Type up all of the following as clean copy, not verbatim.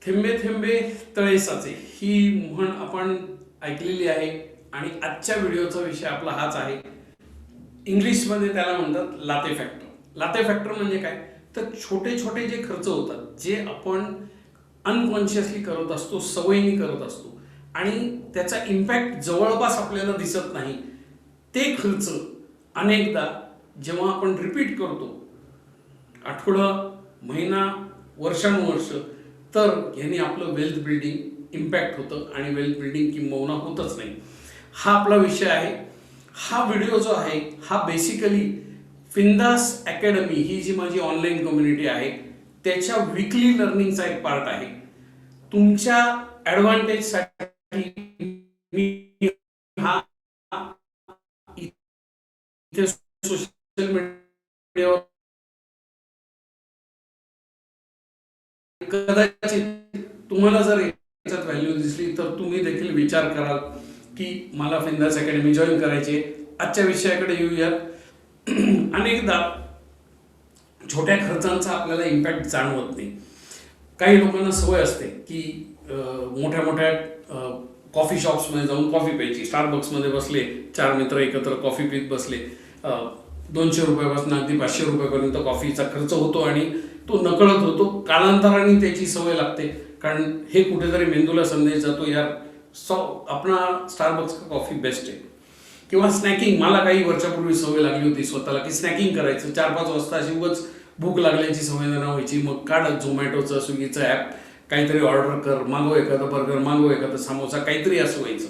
थेंबे थेंबे तळे साचे ही म्हण आपण ऐकलेली आहे आणि आजच्या व्हिडिओचा विषय आपला हाच आहे. इंग्लिशमध्ये त्याला म्हणतात लाते फॅक्टर. लाते फॅक्टर म्हणजे काय, तर छोटे छोटे जे खर्च होतात जे आपण अनकॉन्शियसली करत असतो, सवयीने करत असतो आणि त्याचा इम्पॅक्ट जवळपास आपल्याला दिसत नाही, ते खर्च अनेकदा जेव्हा आपण रिपीट करतो आठवडं, महिना, वर्षानुवर्ष, तर यांनी आपलं वेल्थ बिल्डिंग इम्पॅक्ट होतं आणि वेल्थ बिल्डिंग किंबहुना होतच नाही. हा आपला विषय आहे. हा व्हिडिओ जो आहे हा बेसिकली फिंदास अकॅडमी ही जी माझी ऑनलाईन कम्युनिटी आहे त्याच्या वीकली लर्निंगचा एक पार्ट आहे. तुमच्या ॲडव्हान्टेजसाठी मी हा इथे सोशल मीडियावर कदाचित तुम्हाला जर याच्यात व्हॅल्यू दिसली तर तुम्ही देखील विचार कराल की मला फिंदास अकॅडमी जॉईन करायची. आजच्या विषयाकडे येऊया. अनेकदा छोट्या खर्चांचा आपल्याला इम्पॅक्ट जाणवत नाही. काही लोकांना सवय असते की मोठ्या मोठ्या कॉफी शॉप्समध्ये जाऊन कॉफी प्यायची. स्टारबक्समध्ये बसले, 4 मित्र एकत्र कॉफी पीत बसले, 200 रुपयापासून अगदी 500 रुपयापर्यंत कॉफीचा खर्च होतो आणि तो नकळत होतो. कालांतराने त्याची सवय लागते, कारण हे कुठेतरी मेंदूला संदेश जातो, यार आपला स्टारबक्स का कॉफी बेस्ट आहे. किंवा स्नॅकिंग, मला काही वर्षापूर्वी सवय लागली होती स्वतःला की स्नॅकिंग करायचं. 4-5 वाजता अशी उगाच भूक लागल्याची संवेदना व्हायची. मग काढ झोमॅटोचं, स्विगीचं ॲप, काहीतरी ऑर्डर कर, मागव एखादं बर्गर, मागव एखादा समोसा, काहीतरी असं व्हायचं.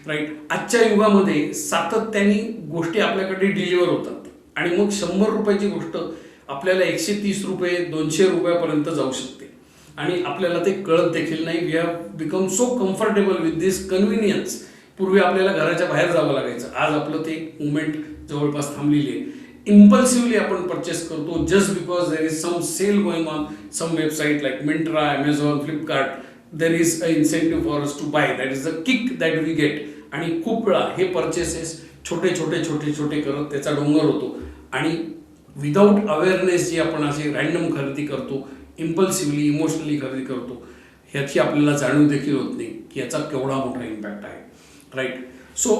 राईट. आजच्या युगामध्ये सातत्याने गोष्टी आपल्याकडे डिलिव्हर होतात आणि मग 100 रुपयाची गोष्ट आपल्याला 130 रुपये, 200 रुपयापर्यंत जाऊ शकते आणि आपल्याला ते कळत देखील नाही. We have become so comfortable with this convenience. पूर्वी आपल्याला घराच्या बाहेर जावं लागायचं, आज आपलं ते मुवमेंट जवळपास थांबलेली आहे. इम्पल्सिव्हली आपण परचेस करतो just because there is some sale going on some website like Myntra, Amazon, Flipkart. There is a incentive for us to buy. That is the kick that we get. आणि खूप वेळा हे परचेसेस छोटे छोटे छोटे छोटे करत त्याचा डोंगर होतो आणि विदाऊट अवेअरनेस जी आपण अशी रॅन्डम खरेदी करतो, इम्पल्सिव्हली, इमोशनली खरेदी करतो, ह्याची आपल्याला जाणीव देखील होत नाही की याचा केवढा मोठा इम्पॅक्ट आहे. राईट. सो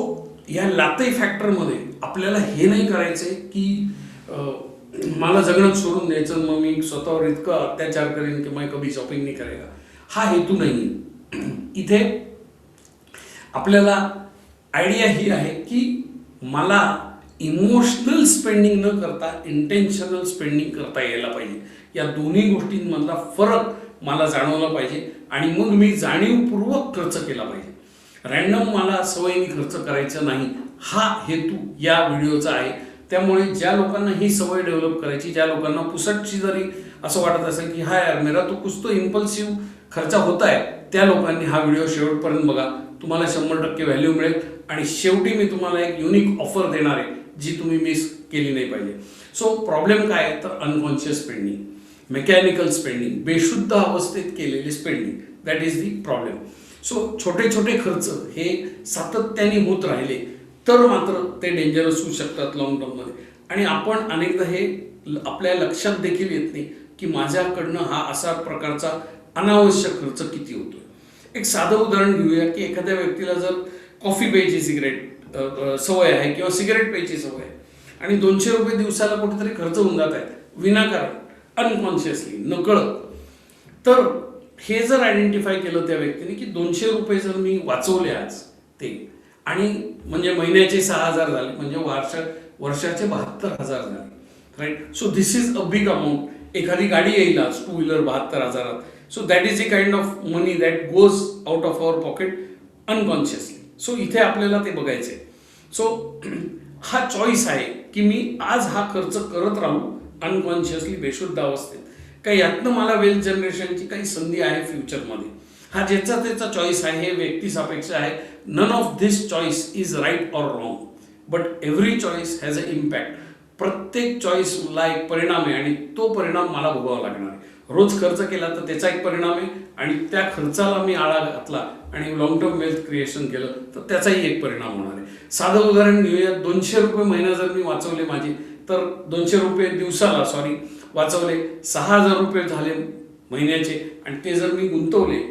या लाते फॅक्टरमध्ये आपल्याला हे नाही करायचं आहे की मला जगणं सोडून द्यायचं, मग मी स्वतःवर इतकं अत्याचार करेन की मग कधी शॉपिंग नाही करायला. हा हेतू नाही. इथे आपल्याला आयडिया ही आहे की मला इमोशनल स्पेंडिंग न करता इंटेन्शनल स्पेंडिंग करता यायला पाहिजे. या दोन्ही गोष्टींमधला फरक मला जाणवला पाहिजे आणि मग मी जाणीवपूर्वक खर्च केला पाहिजे. रॅन्डम मला सवयीने खर्च करायचा नाही, हा हेतू या व्हिडिओचा आहे. त्यामुळे ज्या लोकांना ही सवय डेव्हलप करायची, ज्या लोकांना पुसटची जरी असं वाटत असेल की हा यार मेरा तो कुछ तो इम्पल्सिव्ह खर्चा होत आहे, त्या लोकांनी हा व्हिडिओ शेवटपर्यंत बघा. तुम्हाला 100% व्हॅल्यू मिळेल आणि शेवटी मी तुम्हाला एक युनिक ऑफर देणार आहे जी तुम्ही मिस केली नाही पाहिजे. सो प्रॉब्लेम काय आहे, तर अनकॉन्शियस स्पेंडिंग, मेकॅनिकल स्पेंडिंग, बेशुद्ध अवस्थेत केलेली spending, that is the problem. So छोटे छोटे खर्च हे सातत्याने होत राहिले तर मात्र ते डेंजरस होऊ शकतात लॉंग टर्ममध्ये. आणि आपण अनेकदा हे आपल्या लक्षात देखील येत नाही की माझ्याकडनं हा असा प्रकारचा अनावश्यक खर्च किती होतोय. एक साधं उदाहरण घेऊया की एखाद्या व्यक्तीला जर कॉफी प्यायची सवय आहे किंवा सिगरेट प्यायची सवय आहे आणि 200 रुपये दिवसाला कुठेतरी खर्च होऊन जात आहेत विनाकारण, अनकॉन्शियसली, नकळत, तर हे जर आयडेंटिफाय केलं त्या व्यक्तीने की 200 रुपये जर मी वाचवले आज ते, आणि म्हणजे महिन्याचे 6,000 झाले, म्हणजे वर्षाचे 72,000 झाले. Right. So this is a big amount. एखादी गाडी येईल आज 2 wheeler 72,000. So that is a kind of money that goes out of our pocket unconsciously. सो इथे आपल्याला ते बघायचं आहे. सो हा चॉईस आहे की मी आज हा खर्च करत राहू अनकॉन्शियसली, बेशुद्ध अवस्थेत, का यातनं मला वेल्थ जनरेशनची काही संधी आहे फ्युचरमध्ये. हा ज्याचा त्याचा चॉईस आहे, हे व्यक्ती सापेक्ष आहे. None of this choice is right or wrong, but every choice has a impact. प्रत्येक चॉईसला एक परिणाम आहे आणि तो परिणाम मला भोगावा लागणार आहे. रोज खर्च केला तर त्याचा एक परिणाम आहे आणि त्या खर्चाला मी आळा घातला आणि लॉंग टर्म वेल्थ क्रिएशन केलं तर त्याचाही एक परिणाम होणार आहे. साधं उदाहरण घेऊया. 200 रुपये महिना जर मी वाचवले माझे, तर 200 रुपये दिवसाला वाचवले, 6,000 रुपये झाले महिन्याचे, आणि ते जर मी गुंतवले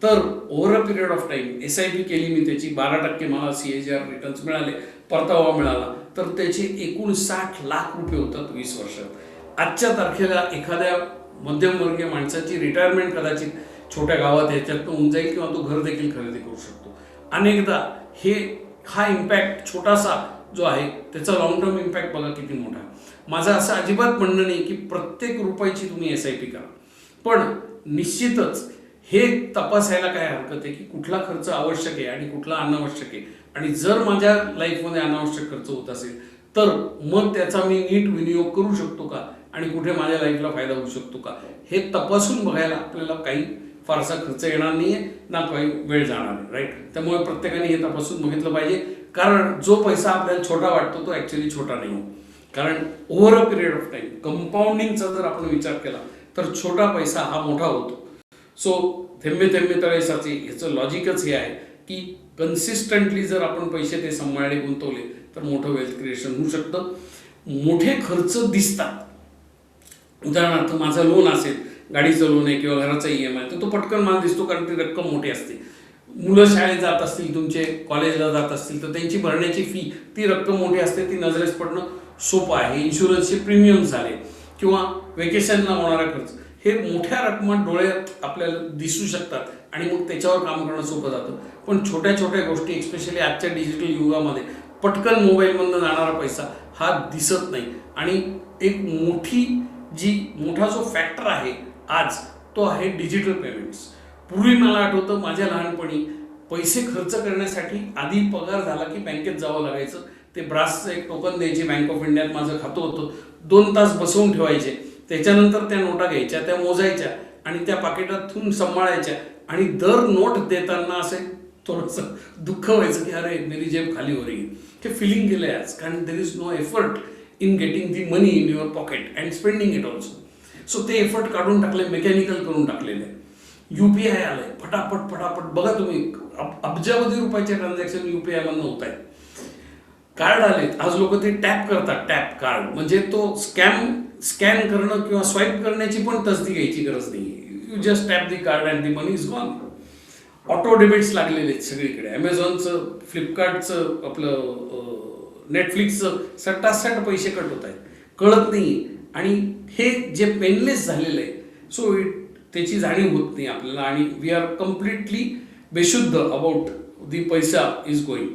तर over a period of time SIP केली मी, त्याची 12% मला CAGR रिटर्न्स मिळाले, परतावा मिळाला, तर त्याचे एकूण 60 लाख रुपये होतात 20 वर्षात. आजच्या तारखेला एखाद्या मध्यमवर्गीय माणसाची रिटायरमेंट कदाचित छोट्या गावात याच्यात होऊन जाईल, किंवा तो घर देखील खरेदी करू शकतो. अनेकदा हा इम्पॅक्ट छोटासा जो आहे त्याचा लॉंग टर्म इम्पॅक्ट बघा किती मोठा. माझं असं अजिबात म्हणणं नाही की प्रत्येक रुपयाची तुम्ही SIP करा, पण निश्चितच हे तपासायला काय हरकत आहे की कुठला खर्च आवश्यक आहे आणि कुठला अनावश्यक आहे, आणि जर माझ्या लाईफमध्ये अनावश्यक खर्च होत असेल तर मग त्याचा मी नीट विनियोग करू शकतो का, आणि कुठे माझ्या लाईफला फायदा होऊ शकतो का, हे तपासून बघायला आपल्याला काही फारसा खर्च येणार नाहीये ना, काही वेळ जाणार नाही, राईट. त्यामुळे प्रत्येकाने हे तपासून बघितलं पाहिजे, कारण जो पैसा आपल्याला छोटा वाटतो तो ऍक्च्युअली छोटा नाही हो. कारण over a period of time कंपाऊंडिंगचा जर आपण विचार केला तर छोटा पैसा हा मोठा होतो. सो थेंबे थेंबे तळे साचे, ह्याचं लॉजिकच हे आहे की कन्सिस्टंटली जर आपण पैसे ते सांभाळले, गुंतवले, तर मोठं वेल्थ क्रिएशन होऊ शकतं. मोठे खर्च दिसतात, उदाहरणार्थ माझं लोन असेल, गाडीचं लोन आहे किंवा घराचा EMI, तर तो पटकन मला दिसतो कारण ती रक्कम मोठी असते. मुलं शाळेत जात असतील, तुमचे कॉलेजला जात असतील, तर त्यांची भरण्याची फी, ती रक्कम मोठी असते, ती नजरेस पडणं सोपं आहे. इन्शुरन्सचे प्रीमियम झाले किंवा वेकेशनला होणारा खर्च, हे मोठ्या रकमात डोळ्यात आपल्याला दिसू शकतात आणि मग त्याच्यावर काम करणं सोपं जातं. पण छोट्या छोट्या गोष्टी, एक्स्पेशली आजच्या डिजिटल युगामध्ये पटकन मोबाईलमधनं जाणारा पैसा हा दिसत नाही, आणि एक मोठा जो फॅक्टर आहे आज, तो आहे डिजिटल पेमेंट्स. पूर्वी मला आठवतं माझ्या लहानपणी पैसे खर्च करण्यासाठी आधी पगार झाला की बँकेत जावं लागायचं, ते ब्रासचं एक टोकन द्यायचे, बँक ऑफ इंडियात माझं खातं होतं, 2 तास बसवून ठेवायचे, त्याच्यानंतर त्या नोटा घ्यायच्या, त्या मोजायच्या आणि त्या पाकिटातून सांभाळायच्या, आणि दर नोट देताना असे थोडंसं दुःख व्हायचं की अरे मेरी जेब खाली हो रही है. हे फिलिंग गेलं आहे आज, कारण there is no effort in getting the money in your pocket and spending it also. So ते एफर्ट काढून टाकले, मेकॅनिकल करून टाकलेले आहे. UPI आलंय, फटाफट बघा तुम्ही, अब्जावधी रुपयाचे ट्रान्झॅक्शन UPI मधनं होत आहेत. कार्ड आलेत, आज लोक ते टॅप करतात, टॅप कार्ड, म्हणजे तो स्कॅन करणं किंवा स्वाईप करण्याची पण तसदी घ्यायची गरज नाही. You just tap the card and the money is gone. Auto debits लागलेले आहेत सगळीकडे. ॲमेझॉनचं, फ्लिपकार्टचं, आपलं नेटफ्लिक्सचं सट्टासट पैसे कट होत आहेत, कळत नाही. आणि हे जे पेनलेस झालेलं आहे, सो त्याची जाणीव होत नाही आपल्याला, आणि वी आर कम्प्लिटली बेशुद्ध अबाउट दी पैसा इज गोईंग.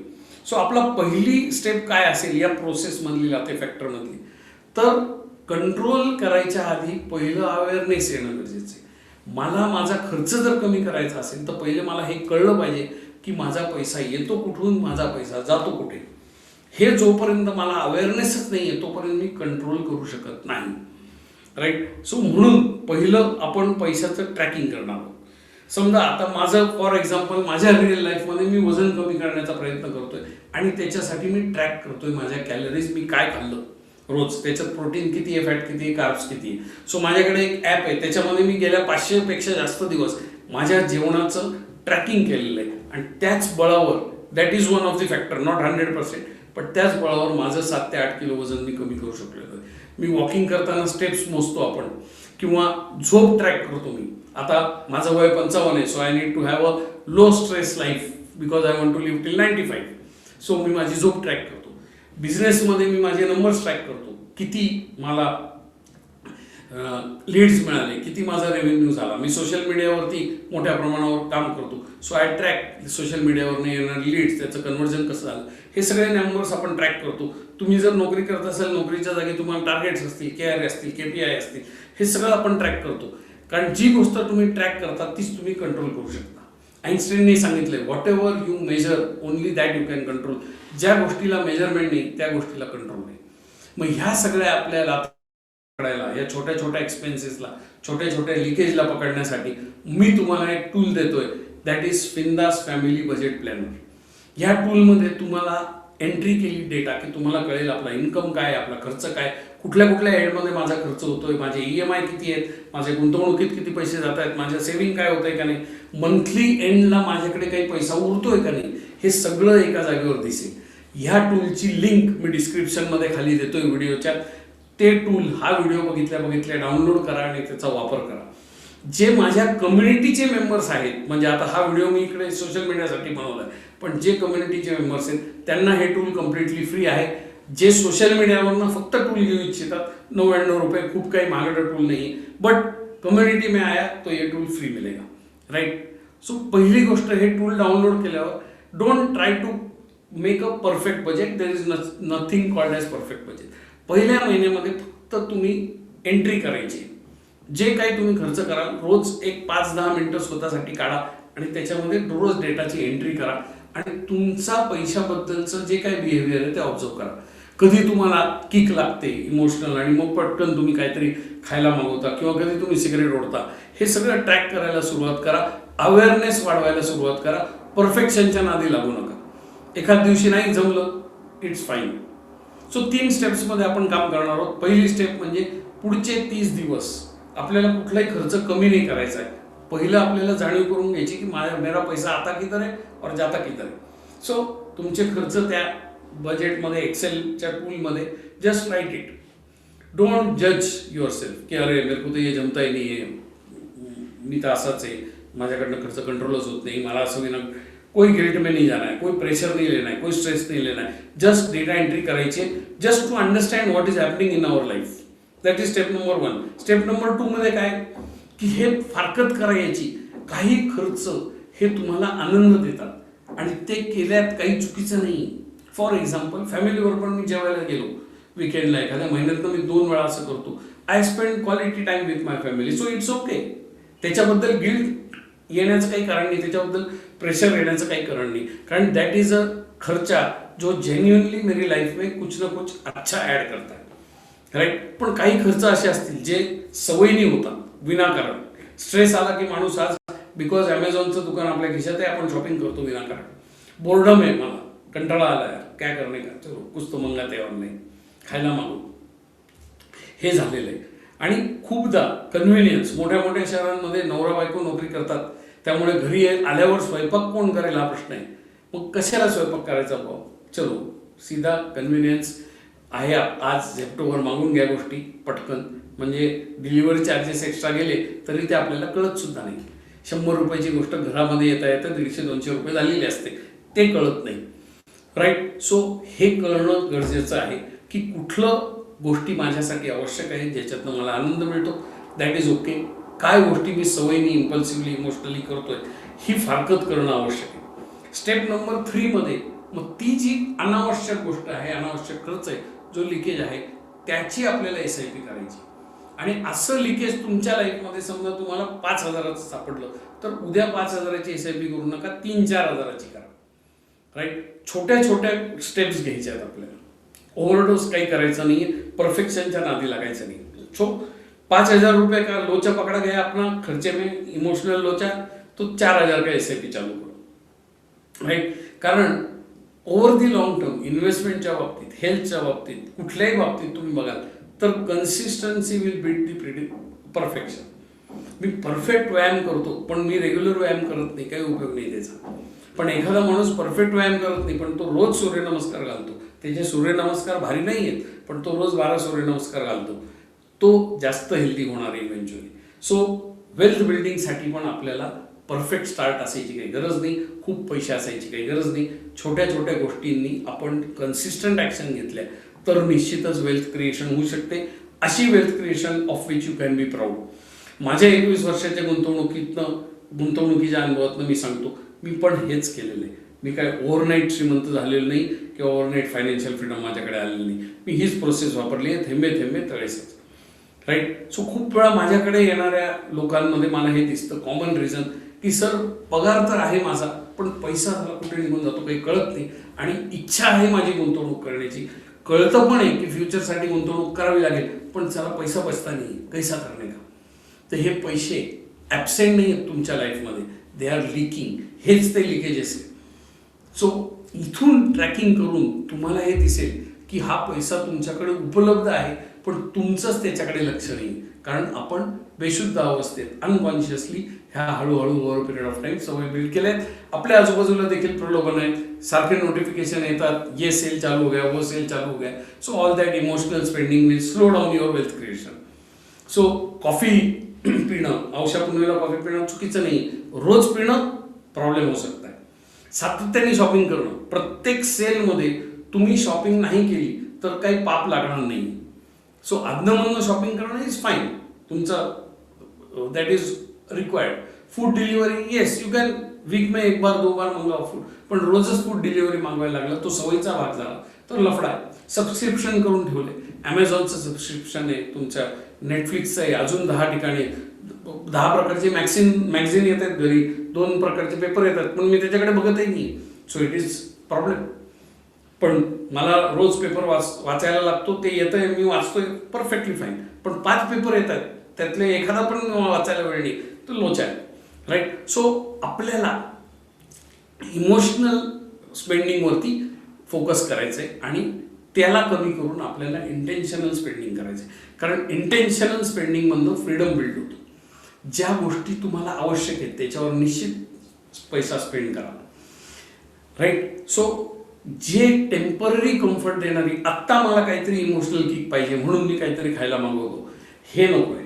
सो आपला पहिली स्टेप काय असेल या प्रोसेसमधली, लाते फॅक्टरमधली, तर कंट्रोल करायच्या आधी पहिलं अवेअरनेस येणं गरजेचं आहे. मला माझा खर्च जर कमी करायचा असेल तर पहिले मला हे कळलं पाहिजे की माझा पैसा येतो कुठून, माझा पैसा जातो कुठे. हे जोपर्यंत मला अवेअरनेसच नाही आहे तोपर्यंत मी कंट्रोल करू शकत नाही, राईट. सो म्हणून पहिलं आपण पैशाचं ट्रॅकिंग करणार आहोत. समजा आता माझं फॉर एक्झाम्पल माझ्या रिअल लाईफमध्ये मी वजन कमी करण्याचा प्रयत्न करतोय, आणि त्याच्यासाठी मी ट्रॅक करतोय माझ्या कॅलरीज, मी काय खाल्लं रोज, त्याच्यात प्रोटीन किती आहे, फॅट किती आहे, कार्ब्स किती आहे. सो माझ्याकडे एक ॲप आहे, त्याच्यामध्ये मी गेल्या 500पेक्षा जास्त दिवस माझ्या जेवणाचं ट्रॅकिंग केलेलं आहे, आणि त्याच बळावर, that is one of the factor, not 100%, पण त्याच बळावर माझं 7 ते 8 किलो वजन मी कमी करू शकलेलो आहे. मी वॉकिंग करताना स्टेप्स मोजतो आपण, किंवा झोप ट्रॅक करतो मी. आता माझं वय 55 आहे, so I need to have a low stress life because I want to live till 95. So मी माझी झोप ट्रॅक करतो. बिझनेसमध्ये मी माझे नंबर्स ट्रॅक करतो, किती मला लीड्स मिळाले, किती माझा रेव्हेन्यू झाला. मी सोशल मीडियावरती मोठ्या प्रमाणावर काम करतो, सो आय ट्रॅक सोशल मीडियावरनं येणारे लीड्स, त्याचं कन्व्हर्जन कसं झालं, हे सगळे नंबर्स आपण ट्रॅक करतो. तुम्ही जर नोकरी करत असाल, नोकरीच्या जागी तुम्हाला टार्गेट्स असतील, KRA असतील, KPI असतील, हे सगळं आपण ट्रॅक करतो. कारण जी गोष्ट तुम्ही ट्रॅक करता तीच तुम्ही कंट्रोल करू शकता. आईन्स्टाईनने सांगितलंय, whatever you measure only that you can control. ज्या गोष्टीला मेजरमेंट नाही त्या गोष्टीला कंट्रोल नाही. मग ह्या सगळ्या आपल्याला पकडायला, या छोट्या छोट्या एक्सपेन्सेसला, छोट्या छोट्या लिकेजला पकडण्यासाठी मी तुम्हाला एक टूल देतोय, दॅट इज फिंदास फॅमिली बजेट प्लॅनर. ह्या टूलमध्ये तुम्हाला एंट्री केली डेटा की तुम्हाला कळेल आपला इन्कम काय, आपला खर्च काय, कुठल्या कुठल्या एंडमध्ये माझा खर्च होतोय, माझे EMI किती आहेत, माझे गुंतवणुकीत किती पैसे जात आहेत, माझ्या सेव्हिंग काय होतंय का नाही, मंथली एंडला माझ्याकडे काही पैसा उरतोय का नाही, हे सगळं एका जागेवर दिसेल. ह्या टूलची लिंक मी डिस्क्रिप्शनमध्ये खाली देतोय व्हिडिओच्या. ते टूल, हा व्हिडिओ बघितल्या डाउनलोड करा आणि त्याचा वापर करा. जे माझ्या कम्युनिटीचे मेंबर्स आहेत, म्हणजे आता हा व्हिडिओ मी इकडे सोशल मीडियासाठी बनवला आहे, पण जे कम्युनिटीचे मेंबर्स आहेत त्यांना हे टूल कम्प्लिटली फ्री आहे. जे सोशल मीडियावरनं फक्त टूल घेऊ इच्छितात, 99 रुपये, खूप काही महागडं टूल नाही, बट कम्युनिटी में आया तो ये टूल फ्री मिलेगा, राईट. सो पहिली गोष्ट, हे टूल डाउनलोड केल्यावर don't try to make a perfect budget. There is nothing called as perfect budget. पहिल्या महिन्यामध्ये फक्त तुम्ही एंट्री करायची. जे काही तुम्ही खर्च कराल रोज एक 5-10 मिनिटं स्वतःसाठी काढा आणि त्याच्यामध्ये रोज डेटाची एंट्री करा आणि तुमचा पैशाबद्दलचं जे काही बिहेवियर आहे ते ऑब्झर्व करा. कधी तुम्हाला किक लागते इमोशनल आणि मग पटकन तुम्ही काहीतरी खायला मागवता किंवा कधी तुम्ही सिगरेट ओढता, हे सगळं ट्रॅक करायला सुरुवात करा. अवेअरनेस वाढवायला सुरुवात करा. परफेक्शनच्या नादी लागू नका. एखाद दिवशी नाही जमलं, इट्स फाईन. सो 3 स्टेप्समध्ये आपण काम करणार आहोत. पहिली स्टेप म्हणजे पुढचे 30 दिवस आपल्याला कुठलाही खर्च कमी नाही करायचा आहे. पहिलं आपल्याला जाणीव करून घ्यायची की मेरा पैसा आता किधर है और जाता किधर है. सो तुमचे खर्च त्या बजेटमध्ये, एक्सेलच्या टूलमध्ये जस्ट राईट इट. डोंट जज युअर सेल्फ की अरे मेरे को तो ये जमता ही नाही आहे, मी तर असाच आहे, माझ्याकडनं खर्च कंट्रोलच होत नाही, मला असं विना कोई गिल्ट में नहीं जाना है, कोई प्रेशर नहीं लेना है, कोई स्ट्रेस नहीं लेना है. जस्ट डेटा एंट्री करायची, just to understand what is happening in our life. That is step number 1. Step number 2 मध्ये काय की हे फारकत करायची. काही खर्च हे तुम्हाला आनंद देतात आणि ते केल्यात काही चुकीचं नाही. फॉर एक्झाम्पल, फॅमिलीबरोबर मी जेवायला गेलो विकेंडला, एखाद्या महिन्यातनं मी 2 वेळा असं करतो. I spend quality time with my family, so it's okay. त्याच्याबद्दल गिल्ट येण्याचं काही कारण नाही, त्याच्याबद्दल प्रेशर येण्याचं काही कारण नाही, कारण दॅट इज अ खर्चा जो जेन्युइनली मेरी लाईफ में कुछ ना कुछ अच्छा ॲड करता है, राईट. पण काही खर्च असे असतील जे सवयीने होतात विनाकारण. स्ट्रेस आला की माणूस आज बिकॉज ॲमेझॉनचं दुकान आपल्या खिशात आहे, आपण शॉपिंग करतो विनाकारण. बोर्डम आहे, मला कंटाळा आला आहे, काय करणे का, चलो कुछ तो मंगाते ऑनलाईन, खायला मागू, हे झालेलं आहे. आणि खूपदा कन्व्हिनियन्स, मोठ्या मोठ्या शहरांमध्ये नवरा बायको नोकरी करतात, त्यामुळे घरी आल्यावर स्वयंपाक कोण करेल हा प्रश्न आहे. मग कशाला स्वयंपाक करायचा भाव, चलो सीधा कन्व्हिनियन्स आहे, आज झेप्टोवर मागून घ्या गोष्टी पटकन, म्हणजे डिलिव्हरी चार्जेस एक्स्ट्रा गेले तरी ते आपल्याला कळत सुद्धा नाही. 100 रुपयाची गोष्ट घरामध्ये येता येतं 150-200 रुपये झालेली असते, ते कळत नाही, राईट. सो हे कळणं गरजेचं आहे की कुठलं गोष्टी माझ्यासाठी आवश्यक आहे ज्याच्यातनं मला आनंद मिळतो, दॅट इज ओके. काय गोष्टी मी सवयीने इम्पल्सिव्हली इमोशनली करतोय ही फारकत करणं आवश्यक आहे. स्टेप नंबर 3 मध्ये मग ती जी अनावश्यक गोष्ट आहे, अनावश्यक खर्च आहे, जो लिकेज आहे, त्याची आपल्याला SIP करायची. आणि असं लिकेज तुमच्या लाईफमध्ये समजा तुम्हाला 5,000चं सापडलं तर उद्या 5,000ची SIP करू नका, 3-4 हजाराची करा, राईट. छोट्या छोट्या स्टेप्स घ्यायच्या आहेत आपल्याला. ओव्हरडोस काही करायचं नाही, परफेक्शनच्या नादी लागायचं नाही. सो 5,000 रुपये का लोचा पकडा गया अपना खर्चे में, इमोशनल लोचा, तो 4,000 का SIP चालू करो, राईट. कारण ओव्हर दी लॉंग टर्म इन्व्हेस्टमेंटच्या बाबतीत, हेल्थच्या बाबतीत, कुठल्याही बाबतीत तुम्ही बघाल तर consistency will beat the perfection. मी परफेक्ट व्यायाम करतो पण मी रेग्युलर व्यायाम करत नाही, काही उपयोग नाही त्याचा. पण एखादा माणूस परफेक्ट व्यायाम करत नाही पण तो रोज सूर्यनमस्कार घालतो, त्याचे सूर्यनमस्कार भारी नाही आहेत पण तो रोज 12 सूर्यनमस्कार घालतो, तो जास्त हेल्दी होणार आहे इव्हेंच्युअली. सो वेल्थ बिल्डिंगसाठी पण आपल्याला परफेक्ट स्टार्ट असायची काही गरज नाही, खूप पैसे असायची काही गरज नाही. छोट्या छोट्या गोष्टींनी आपण कन्सिस्टंट ॲक्शन घेतल्या तर निश्चितच वेल्थ क्रिएशन होऊ शकते. अशी wealth creation of which you can be proud. माझ्या 21 वर्षाच्या गुंतवणुकीच्या अनुभवातनं मी सांगतो, मी पण हेच केलेलं आहे. मी काय ओव्हरनाईट श्रीमंत झालेलो नाही किंवा ओव्हरनाईट फायनान्शियल फ्रीडम माझ्याकडे आलेली नाही. मी हीच प्रोसेस वापरली आहे, थेंबे थेंबे तळेसाच, राईट. सो खूप वेळा माझ्याकडे येणाऱ्या लोकांमध्ये मला हे दिसतं कॉमन रिझन की सर पगार तर आहे माझा पण पैसा मला कुठे निघून जातो काही कळत नाही, आणि इच्छा आहे माझी गुंतवणूक करण्याची, कळतं पण आहे की फ्युचरसाठी गुंतवणूक करावी लागेल पण चला पैसा बचता नाही, कैसा करणे का. तर हे पैसे ॲबसेंट नाही आहेत तुमच्या लाईफमध्ये, दे आर लिकिंग. हेच ते लिकेजेस आहे. सो इथून ट्रॅकिंग करून तुम्हाला हे दिसेल की हा पैसा तुमच्याकडे उपलब्ध आहे पण तुमचंच त्याच्याकडे लक्ष नाही, कारण आपण बेशुद्ध अवस्थेत अनकॉन्शियसली ह्या हळूहळू ओव्हर पिरियड ऑफ टाइम सवय बिल्ड केल्या आहेत. आपल्या आजूबाजूला देखील प्रलोभन आहेत, सारखे नोटिफिकेशन येतात, ये सेल चालू हो गया, वो सेल चालू हो गया. So all that emotional spending will slow down your wealth creation. So coffee पिणं, औषा पुनवेला कॉफी पिणं चुकीचं नाही, रोज पिणं प्रॉब्लेम होऊ शकत आहे. सातत्याने शॉपिंग करणं, प्रत्येक सेलमध्ये तुम्ही शॉपिंग नाही केली तर काही पाप लागणार नाही. सो आधनमधनं शॉपिंग करणं इज फाईन, तुमचं that is required. Food delivery yes you can, week में एक बार दो बार मंगावा फूड, पण रोजच फूड डिलिव्हरी मागवायला लागलं तो सवयीचा भाग झाला तर लफडा आहे. सबस्क्रिप्शन करून ठेवले, ॲमेझॉनचं सबस्क्रिप्शन आहे, तुमच्या नेटफ्लिक्सचं आहे, अजून 10 ठिकाणी 10 प्रकारचे मॅगझिन येत आहेत घरी, 2 प्रकारचे पेपर येतात, पण मी त्याच्याकडे बघतही नाही. So it is problem. पण मला रोज पेपर वाचायला लागतो, ते येतंय मी वाचतोय, परफेक्टली फाईन. पण 5 पेपर येतात, त्यातले एखादा पण वाचायला वेळ नाही, तो लोचा आहे, राईट. सो आपल्याला इमोशनल स्पेंडिंगवरती फोकस करायचं आहे आणि त्याला कमी करून आपल्याला इंटेन्शनल स्पेंडिंग करायचं आहे. कारण इंटेन्शनल स्पेंडिंगमधनं फ्रीडम बिल्ड होतो. ज्या गोष्टी तुम्हाला आवश्यक आहेत त्याच्यावर निश्चित पैसा स्पेंड करा, राईट. सो जे टेम्पररी कम्फर्ट देणारी, आत्ता मला काहीतरी इमोशनल किक पाहिजे म्हणून मी काहीतरी खायला मागवतो, हे नको आहे.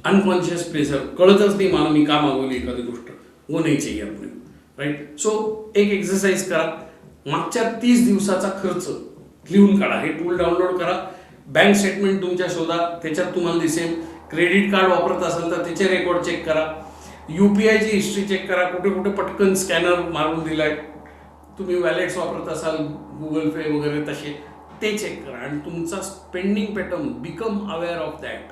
अनकॉन्शियस प्लेजर, कळतच नाही मला मी का मागवली एखादी गोष्ट, वो नाही चाहिए आपल्याला, राईट. सो एक एक्सरसाइज करा, मागच्या 30 दिवसाचा खर्च लिहून काढा. हे टूल डाउनलोड करा, बँक स्टेटमेंट तुमच्या शोधा, त्याच्यात तुम्हाला दिसेल. क्रेडिट कार्ड वापरत असाल तर त्याचे रेकॉर्ड चेक करा, UPIची हिस्ट्री चेक करा, कुठे कुठे पटकन स्कॅनर मारून दिलाय. तुम्ही वॅलेट्स वापरत असाल गुगल पे वगैरे तसे, ते चेक करा आणि तुमचा spending pattern become aware of that.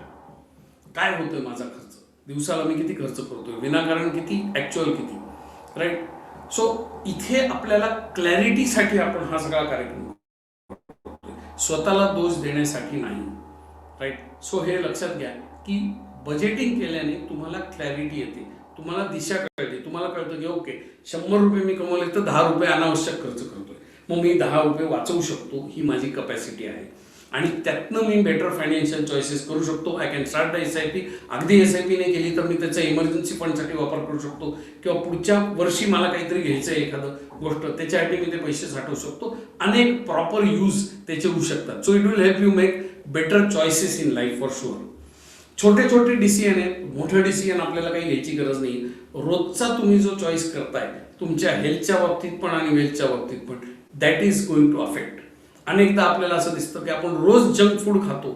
काय होतोय माझा खर्च, दिवसाला मी किती खर्च करतोय, विनाकारण किती, ॲक्च्युअल किती, राईट. सो इथे आपल्याला क्लॅरिटीसाठी आपण हा सगळा कार्यक्रम करतोय, स्वतःला दोष देण्यासाठी नाही, राईट. सो हे लक्षात घ्या की बजेटिंग केल्याने तुम्हाला क्लॅरिटी येते, तुम्हाला दिशा कळते, तुम्हाला कळतं की ओके 100 रुपये मी कमवले तर 10 रुपये अनावश्यक खर्च करतोय, मग मी 10 रुपये वाचवू शकतो, ही माझी कपॅसिटी आहे आणि त्यातनं मी बेटर फायनान्शियल चॉईसेस करू शकतो. I can start the SIP. अगदी SIP नाही केली तर मी त्याचा इमर्जन्सी फंडसाठी वापर करू शकतो, किंवा पुढच्या वर्षी मला काहीतरी घ्यायचं आहे एखादं गोष्ट, त्याच्यासाठी मी ते पैसे साठवू शकतो. अनेक प्रॉपर यूज त्याचे होऊ शकतात. So it will help you make better choices in life for sure. छोटे छोटे डिसिजन आहेत, मोठे डिसिजन आपल्याला काही घ्यायची गरज नाही. रोजचा तुम्ही जो चॉईस करताय तुमच्या हेल्थच्या बाबतीत पण आणि वेल्थच्या बाबतीत पण, that is going to affect. अनेकदा आपल्याला असं दिसतं की आपण रोज जंक फूड खातो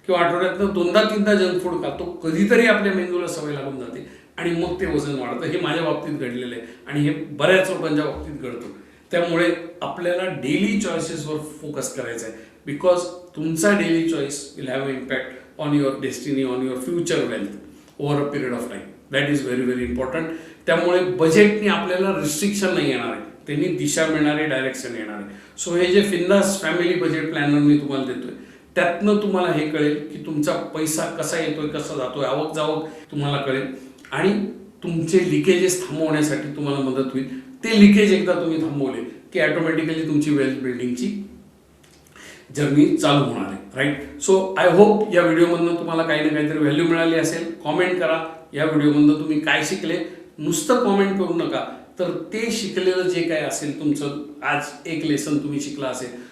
किंवा आठवड्यातनं 2दा-3दा जंक फूड खातो, कधीतरी आपल्या मेंदूला सवय लागून जाते आणि मग ते वजन वाढतं. हे माझ्या बाबतीत घडलेलं आहे आणि हे बऱ्याच लोकांच्या बाबतीत घडतं. त्यामुळे आपल्याला डेली चॉईसेसवर फोकस करायचा आहे, बिकॉज तुमचा daily choice will have impact on your destiny, on your future wealth over a period of time. That is very very important. त्यामुळे बजेटने आपल्याला रिस्ट्रिक्शन नाही येणार आहे, त्यांनी दिशा मिळणारे, डायरेक्शन येणार आहे. सो हे जे फिंदास फॅमिली बजेट प्लॅनर मी तुम्हाला देतोय त्यातनं तुम्हाला हे कळेल की तुमचा पैसा कसा येतोय, कसा जातोय, आवक जावक तुम्हाला कळेल आणि तुमचे लिकेजेस थांबवण्यासाठी तुम्हाला मदत होईल. ते लिकेज एकदा तुम्ही थांबवले की ऑटोमॅटिकली तुमची वेल्थ बिल्डिंगची जर्नी चालू होणार आहे, राईट. सो आय होप या व्हिडिओमधनं तुम्हाला काही ना काहीतरी व्हॅल्यू मिळाली असेल. कॉमेंट करा या व्हिडिओमधनं तुम्ही काय शिकले. नुसतं कॉमेंट करू नका, तर ते शिकलेलं जे काय असेल तुमचं, आज एक लेसन तुम्ही शिकला असेल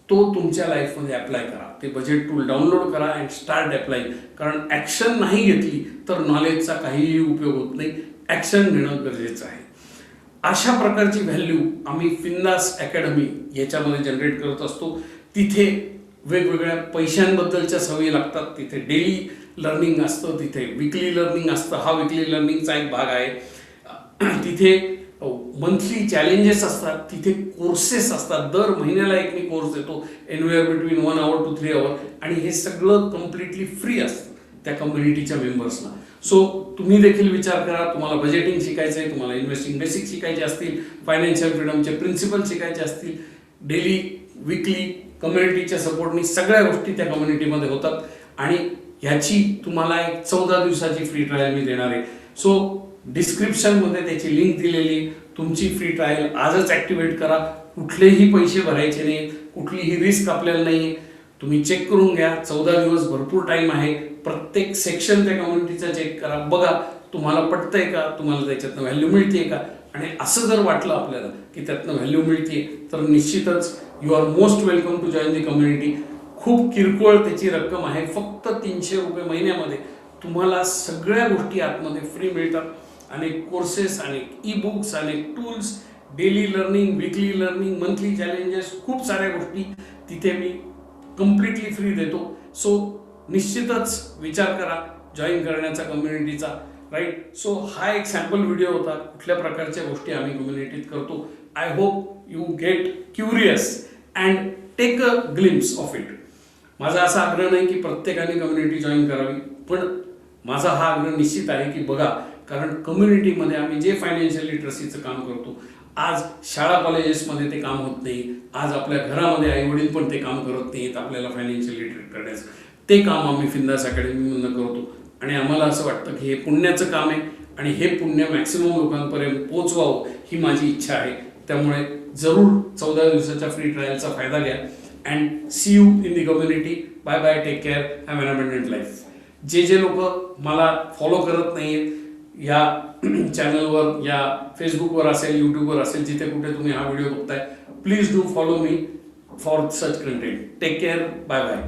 तो तुमच्या लाईफमध्ये अप्लाय करा. ते बजेट टूल डाउनलोड करा अँड स्टार्ट अप्लाइंग. कारण ॲक्शन नाही घेतली तर नॉलेजचा काहीही उपयोग होत नाही. ॲक्शन घेणं गरजेचं आहे. अशा प्रकारची व्हॅल्यू आम्ही फिंदास अकॅडमी याच्यामध्ये जनरेट करत असतो. तिथे वेगवेगळ्या पैशांबद्दलच्या सवयी लागतात, तिथे डेली लर्निंग असतं, तिथे विकली लर्निंग असतं. हा विकली लर्निंगचा एक भाग आहे. तिथे मंथली चॅलेंजेस असतात, तिथे कोर्सेस असतात. दर महिन्याला एक मी कोर्स देतो, anywhere between 1 hour to 3 hours, आणि हे सगळं कम्प्लिटली फ्री असतं त्या कम्युनिटीच्या मेंबर्सना. सो तुम्ही देखील विचार करा, तुम्हाला बजेटिंग शिकायचं आहे, तुम्हाला इन्व्हेस्टिंग बेसिक शिकायचे असतील, फायनान्शियल फ्रीडमचे प्रिन्सिपल शिकायचे असतील, डेली विकली कम्युनिटीच्या सपोर्टनी सगळ्या गोष्टी त्या कम्युनिटीमध्ये होतात आणि ह्याची तुम्हाला एक 14 दिवसाची फ्री ट्रायल मी देणार आहे. सो डिस्क्रिप्शनमध्ये त्याची लिंक दिलेली. तुमची फ्री ट्रायल आजच ॲक्टिवेट करा. कुठलेही पैसे भरायचे नाहीत, कुठलीही रिस्क आपल्याला नाही आहे. तुम्ही चेक करून घ्या. 14 दिवस भरपूर टाईम आहे. प्रत्येक सेक्शन त्या कम्युनिटीचा चेक करा, बघा तुम्हाला पटतंय का, तुम्हाला त्याच्यातनं व्हॅल्यू मिळते का. आणि असं जर वाटलं आपल्याला की त्यातनं व्हॅल्यू मिळते तर निश्चितच you are most welcome to join the community. खूप किरकोळ त्याची रक्कम आहे, फक्त 300 रुपये महिन्यामध्ये तुम्हाला सगळ्या गोष्टी आतमध्ये फ्री मिळतात. अनेक कोर्सेस, अनेक ई बुक्स, अनेक टूल्स, डेली लर्निंग, विकली लर्निंग, मंथली चॅलेंजेस, खूप साऱ्या गोष्टी तिथे मी कम्प्लिटली फ्री देतो. सो निश्चितच विचार करा जॉईन करण्याचा कम्युनिटीचा, राईट. सो हा एक सॅम्पल व्हिडिओ होता कुठल्या प्रकारच्या गोष्टी आम्ही कम्युनिटीत करतो. I hope you get curious and take a glimpse of it. माझा असा आग्रह नाही की प्रत्येकाने कम्युनिटी जॉईन करावी, पण माझा हा आग्रह निश्चित आहे की बघा, कारण कम्युनिटीमध्ये आम्ही जे फायनान्शियल लिटरसीचं काम करतो, आज शाळा कॉलेजेसमध्ये ते काम होत नाही. आज आपल्या घरामध्ये आईवडील पण ते काम करत नाहीत आपल्याला फायनान्शियल लिटरेट करण्याचं. ते काम आम्ही फिन्दास अकॅडमीमधून करतो आणि आम्हाला असं वाटतं की हे पुण्याचं काम आहे आणि हे पुण्य मॅक्सिमम लोकांपर्यंत पोहोचवावं ही माझी इच्छा आहे. त्यामुळे जरूर 14 दिवसाच्या फ्री ट्रायलचा फायदा घ्या. And see you in the community. Bye bye, take care, have an abundant life. जे लोक मला फॉलो करत नाहीत या चॅनलवर, या फेसबुकवर असेल, यूट्यूबवर असेल, जिथे कुठे तुम्ही हा व्हिडिओ बघताय, please do follow me for such content. Take care, bye bye.